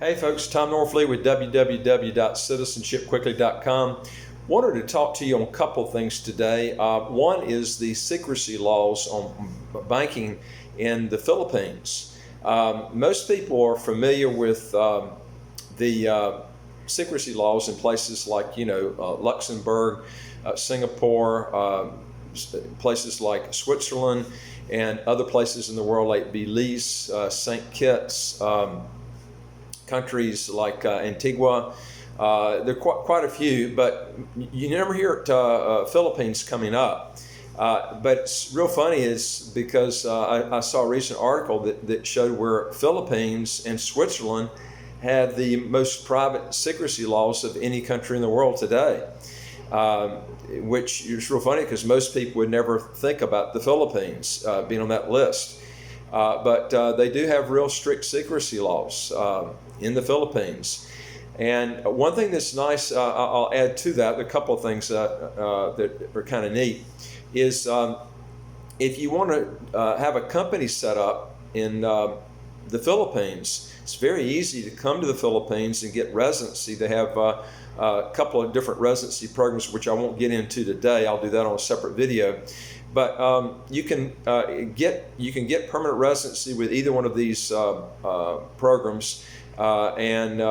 Hey folks, Tom Norfleet with www.citizenshipquickly.com. Wanted to talk to you on a couple of things today. One is the secrecy laws on banking in the Philippines. Most people are familiar with the secrecy laws in places like, Luxembourg, Singapore, places like Switzerland, and other places in the world like Belize, St. Kitts, countries like Antigua. There are quite a few, but you never hear Philippines coming up. But it's real funny is because I saw a recent article that showed where Philippines and Switzerland had the most private secrecy laws of any country in the world today, which is real funny because most people would never think about the Philippines being on that list. But they do have real strict secrecy laws in the Philippines. And one thing that's nice, I'll add to that, a couple of things that are kind of neat, is if you want to have a company set up in the Philippines, it's very easy to come to the Philippines and get residency. They have a couple of different residency programs, which I won't get into today. I'll do that on a separate video. But you can get permanent residency with either one of these programs, and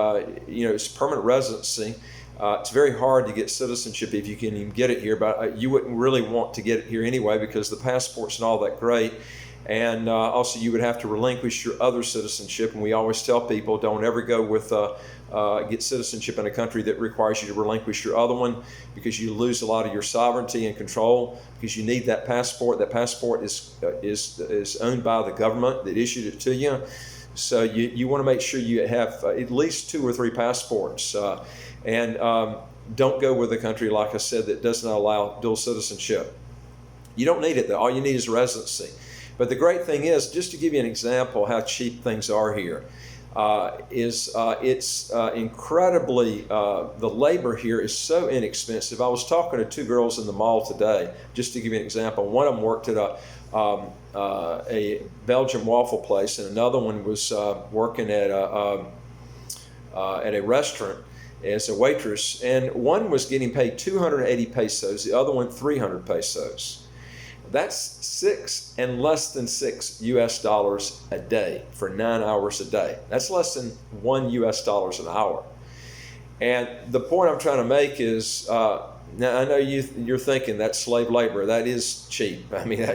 it's permanent residency. It's very hard to get citizenship if you can even get it here, but you wouldn't really want to get it here anyway because the passport's not all that great. And also you would have to relinquish your other citizenship, and we always tell people don't ever go with get citizenship in a country that requires you to relinquish your other one, because you lose a lot of your sovereignty and control, because you need that passport. That passport is owned by the government that issued it to you. So you want to make sure you have at least 2 or 3 passports, and don't go with a country, like I said, that does not allow dual citizenship. You don't need it though. All you need is residency. But the great thing is, just to give you an example how cheap things are here, it's incredibly, the labor here is so inexpensive. I was talking to 2 girls in the mall today, just to give you an example. One of them worked at a Belgian waffle place, and another one was working at a restaurant as a waitress. And one was getting paid 280 pesos, the other one 300 pesos. That's less than $6 US a day for 9 hours a day. That's less than $1 US an hour. And the point I'm trying to make is, now I know you're thinking that's slave labor. That is cheap. I mean,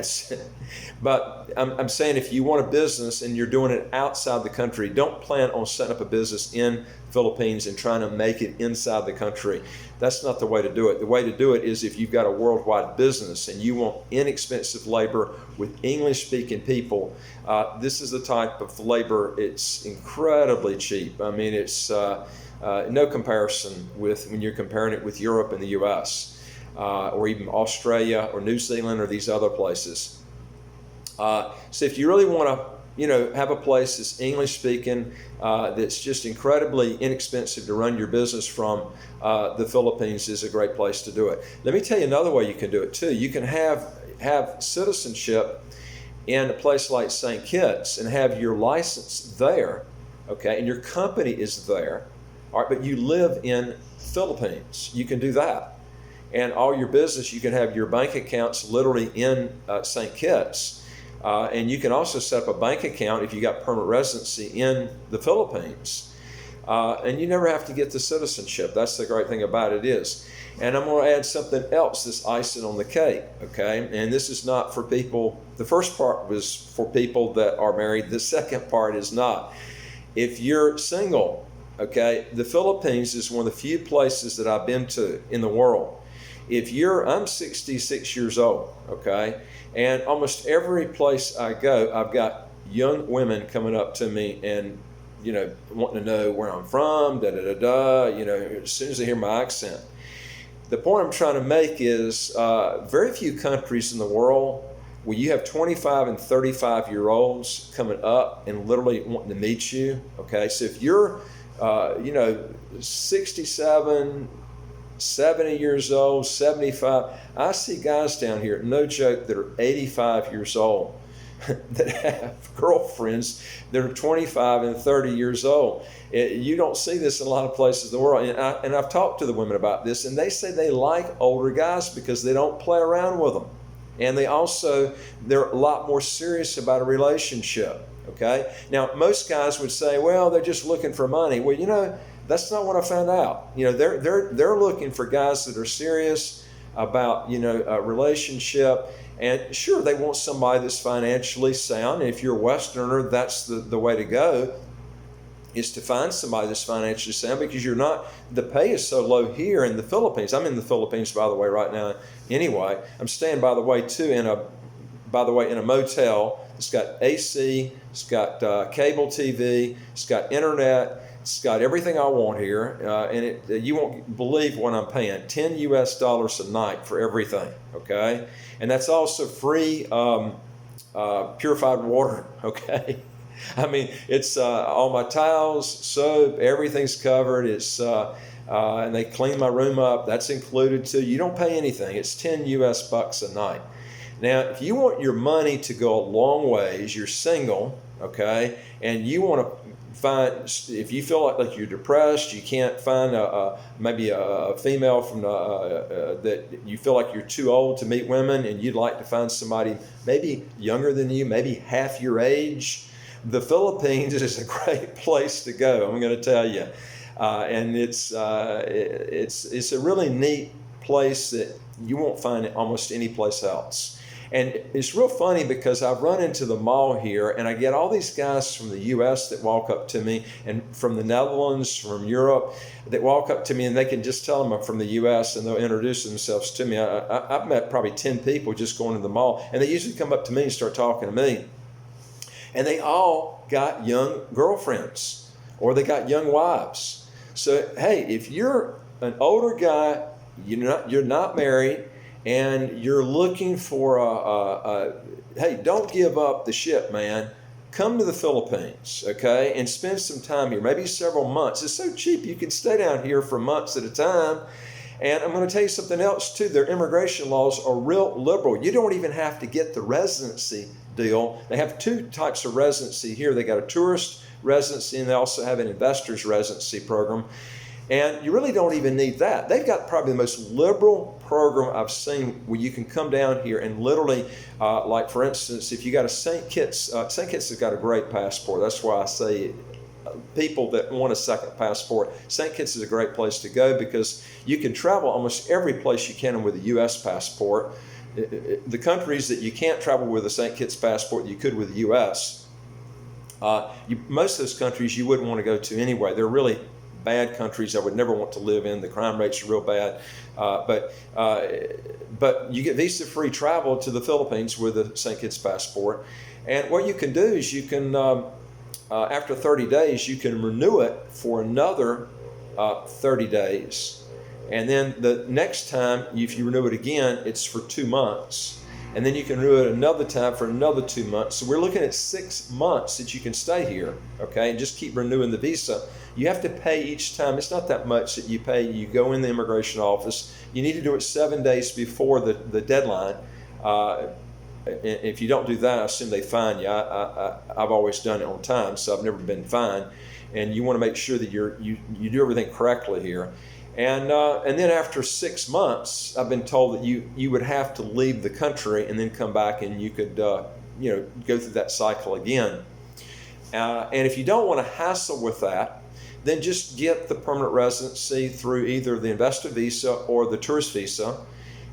but I'm saying if you want a business and you're doing it outside the country, don't plan on setting up a business in Philippines and trying to make it inside the country. That's not the way to do it. The way to do it is if you've got a worldwide business and you want inexpensive labor with English-speaking people, this is the type of labor. It's incredibly cheap. I mean, it's no comparison with when you're comparing it with Europe and the U.S. Or even Australia or New Zealand or these other places. So if you really want to, have a place that's English speaking, that's just incredibly inexpensive to run your business from, the Philippines is a great place to do it. Let me tell you another way you can do it too. You can have citizenship in a place like St. Kitts and have your license there, okay, and your company is there, all right, but you live in Philippines. You can do that. And all your business, you can have your bank accounts literally in St. Kitts. And you can also set up a bank account if you got permanent residency in the Philippines. And you never have to get the citizenship. That's the great thing about it is. And I'm going to add something else, this icing on the cake, okay? And this is not for people, the first part was for people that are married. The second part is not. If you're single, okay, the Philippines is one of the few places that I've been to in the world. I'm 66 years old, okay, and almost every place I go, I've got young women coming up to me and, wanting to know where I'm from, as soon as they hear my accent. The point I'm trying to make is very few countries in the world where you have 25 and 35-year-olds coming up and literally wanting to meet you, okay? So if you're, 67, 70 years old, 75. I see guys down here, no joke, that are 85 years old that have girlfriends that are 25 and 30 years old. You don't see this in a lot of places in the world. And I've talked to the women about this, and they say they like older guys because they don't play around with them. And they're a lot more serious about a relationship. Okay? Now, most guys would say, well, they're just looking for money. Well, that's not what I found out. They're looking for guys that are serious about, a relationship. And sure, they want somebody that's financially sound. And if you're a Westerner, that's the way to go, is to find somebody that's financially sound, because the pay is so low here in the Philippines. I'm in the Philippines, by the way, right now. Anyway, I'm staying, by the way, in a motel. It's got AC, it's got cable TV, it's got internet, it's got everything I want here, and you won't believe what I'm paying, $10 US a night for everything, okay? And that's also free purified water, okay? I mean, it's all my towels, soap, everything's covered. And they clean my room up. That's included too. You don't pay anything. It's $10 US a night. Now, if you want your money to go a long ways, you're single, okay, and you want to if you feel like you're depressed, you can't find maybe a female from that you feel like you're too old to meet women, and you'd like to find somebody maybe younger than you, maybe half your age, the Philippines is a great place to go. I'm going to tell you, and it's a really neat place that you won't find it almost any place else. And it's real funny because I've run into the mall here, and I get all these guys from the U.S. that walk up to me, and from the Netherlands, from Europe, that walk up to me, and they can just tell them I'm from the U.S. and they'll introduce themselves to me. I've met probably 10 people just going to the mall, and they usually come up to me and start talking to me. And they all got young girlfriends, or they got young wives. So, hey, if you're an older guy, you're not married, and you're looking for hey, don't give up the ship, man. Come to the Philippines, okay, and spend some time here, maybe several months. It's so cheap, you can stay down here for months at a time. And I'm going to tell you something else, too. Their immigration laws are real liberal. You don't even have to get the residency deal. They have two types of residency here. They got a tourist residency, and they also have an investor's residency program. And you really don't even need that. They've got probably the most liberal program I've seen, where you can come down here and literally, like for instance, if you got a St. Kitts has got a great passport. That's why I say people that want a second passport, St. Kitts is a great place to go, because you can travel almost every place you can with a U.S. passport. The countries that you can't travel with a St. Kitts passport, you could with the U.S. Most of those countries you wouldn't want to go to anyway. They're really bad countries I would never want to live in. The crime rates are real bad. But you get visa-free travel to the Philippines with a St. Kitts passport. And what you can do is you can, after 30 days, you can renew it for another 30 days. And then the next time, if you renew it again, it's for 2 months. And then you can renew it another time for another 2 months. So we're looking at 6 months that you can stay here, okay, and just keep renewing the visa. You have to pay each time. It's not that much that you pay. You go in the immigration office. You need to do it 7 days before the deadline. If you don't do that, I assume they fine you. I've always done it on time, so I've never been fined. And you want to make sure that you do everything correctly here. And then after 6 months, I've been told that you would have to leave the country and then come back, and you could go through that cycle again. And if you don't want to hassle with that, then just get the permanent residency through either the investor visa or the tourist visa,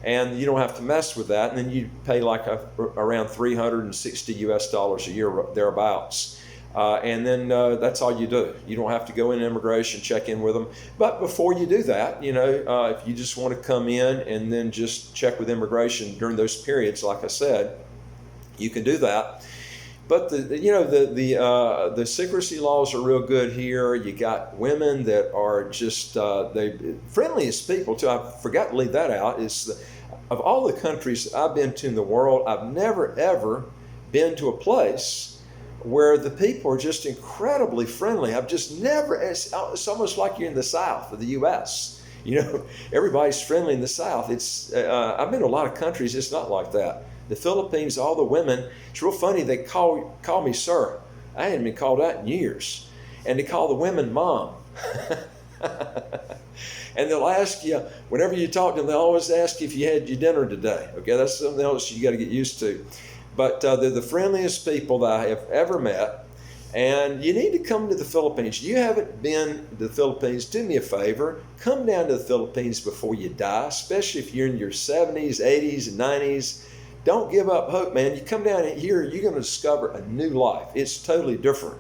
and you don't have to mess with that. And then you pay like around $360 US a year, thereabouts. And then that's all you do. You don't have to go in immigration, check in with them. But before you do that, if you just want to come in and then just check with immigration during those periods, like I said, you can do that. But the secrecy laws are real good here. You got women that are just they friendliest people too. I forgot to leave that out. Of all the countries I've been to in the world, I've never ever been to a place where the people are just incredibly friendly. I've just never. It's almost like you're in the South of the U.S. Everybody's friendly in the South. I've been to a lot of countries. It's not like that. The Philippines, all the women, it's real funny, they call me sir. I hadn't been called that in years. And they call the women mom. And they'll ask you, whenever you talk to them, they'll always ask you if you had your dinner today. Okay, that's something else you got to get used to. But they're the friendliest people that I have ever met. And you need to come to the Philippines. You haven't been to the Philippines, do me a favor. Come down to the Philippines before you die, especially if you're in your 70s, 80s, and 90s. Don't give up hope, man. You come down here, you're going to discover a new life. It's totally different.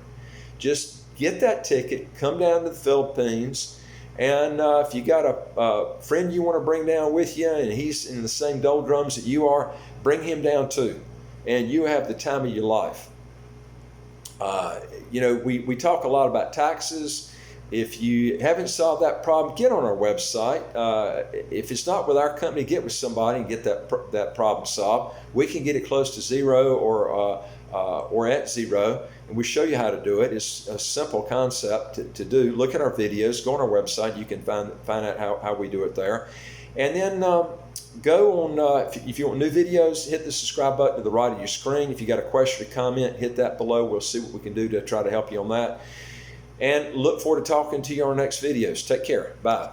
Just get that ticket, come down to the Philippines, and if you got a friend you want to bring down with you and he's in the same doldrums that you are, bring him down too, and you have the time of your life. We talk a lot about taxes. If you haven't solved that problem, get on our website. If it's not with our company, get with somebody and get that problem solved. We can get it close to zero or at zero, and we show you how to do it. It's a simple concept to do. Look at our videos. Go on our website. You can find out how we do it there. And then go on, if you want new videos, hit the subscribe button to the right of your screen. If you got a question or comment, hit that below. We'll see what we can do to try to help you on that. And look forward to talking to you on our next videos. Take care. Bye.